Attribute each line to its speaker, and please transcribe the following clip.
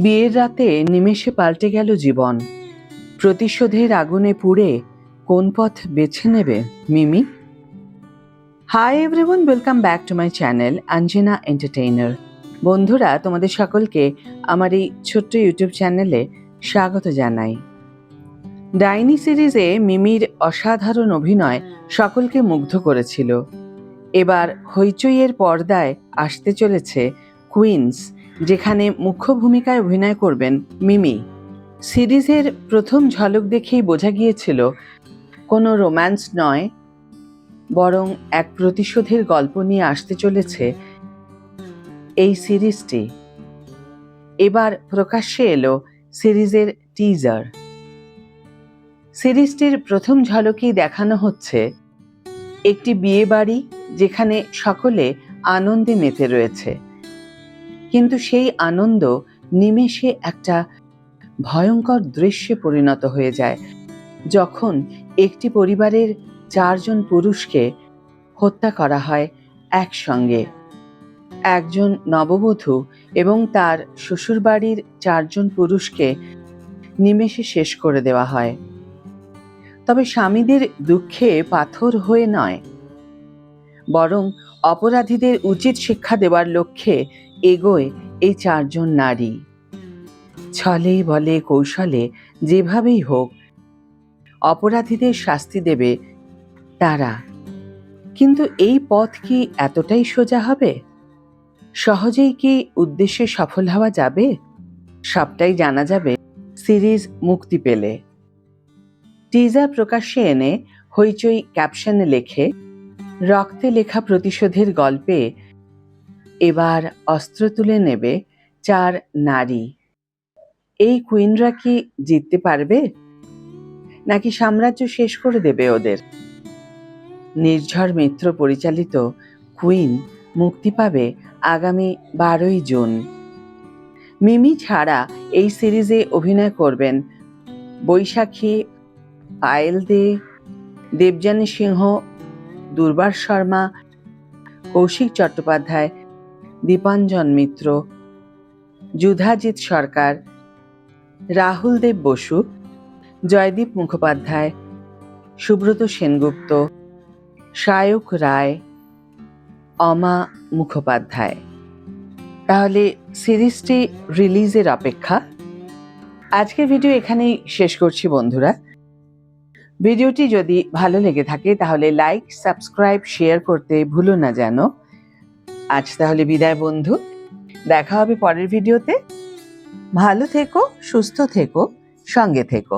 Speaker 1: বিয়ের রাতে নিমেষে পাল্টে গেল জীবন। প্রতিশোধের আগুনে পুড়ে কোন পথ বেছে নেবে Mimi? Hi everyone, welcome back to my channel Anjina entertainer. বন্ধুরা, তোমাদের সকলকে আমার এই ছোট্ট ইউটিউব চ্যানেলে স্বাগত জানাই। ডাইনি সিরিজে মিমির অসাধারণ অভিনয় সকলকে মুগ্ধ করেছিল। এবার হইচইয়ের পর্দায় আসতে চলেছে কুইন্স, যেখানে মুখ্য ভূমিকায় অভিনয় করবেন মিমি। সিরিজের প্রথম ঝলক দেখেই বোঝা গিয়েছিল কোনো রোম্যান্স নয়, বরং এক প্রতিশোধের গল্প নিয়ে আসতে চলেছে এই সিরিজটি। এবার প্রকাশ্যে এলো সিরিজের টিজার। সিরিজটির প্রথম ঝলকেই দেখানো হচ্ছে একটি বিয়ে বাড়ি, যেখানে সকলে আনন্দে মেতে রয়েছে, কিন্তু সেই আনন্দ নিমেষে একটা ভয়ঙ্কর দৃশ্যে পরিণত হয়ে যায় যখন একটি পরিবারের 4 জন পুরুষকে হত্যা করা হয় একসঙ্গে। একজন নববধূ এবং তার শ্বশুরবাড়ির 4 জন পুরুষকে নিমেষে শেষ করে দেওয়া হয়। তবে স্বামীদের দুঃখে পাথর হয়ে নয়, বরং অপরাধীদের উচিত শিক্ষা দেওয়ার লক্ষ্যে এগোয় এই 4 জন নারী। ছলে বলে কৌশলে যেভাবেই হোক অপরাধীদের শাস্তি দেবে তারা। কিন্তু এই পথ কি এতটাই সোজা হবে? সহজেই কি উদ্দেশ্যে সফল হওয়া যাবে? সবটাই জানা যাবে সিরিজ মুক্তি পেলে। টিজার প্রকাশ্যে এনে হইচই ক্যাপশনে লেখে, রক্তে লেখা প্রতিশোধের গল্পে এবার অস্ত্র তুলে নেবে 4 নারী। এই কুইনরা কি জিততে পারবে, নাকি সাম্রাজ্য শেষ করে দেবে ওদের? নির্ঝর মিত্র পরিচালিত কুইন মুক্তি পাবে আগামী 12ই জুন। মিমি ছাড়া এই সিরিজে অভিনয় করবেন বৈশাখী, পায়েল দে, দেবযানী সিংহ, দুর্বার শর্মা, কৌশিক চট্টোপাধ্যায়, দীপাঞ্জন মিত্র, যুধাজিৎ সরকার, রাহুল দেব বসু, জয়দীপ মুখোপাধ্যায়, সুব্রত সেনগুপ্ত, সায়ক রায়, অমা মুখোপাধ্যায়। তাহলে সিরিজটি রিলিজের অপেক্ষা। আজকের ভিডিও এখানেই শেষ করছি বন্ধুরা। ভিডিওটি যদি ভালো লেগে থাকে তাহলে লাইক, সাবস্ক্রাইব, শেয়ার করতে ভুলো না যেন। আজ তাহলে বিদায় বন্ধু, দেখা হবে পরের ভিডিওতে। ভালো থেকো, সুস্থ থেকো, সঙ্গে থেকো।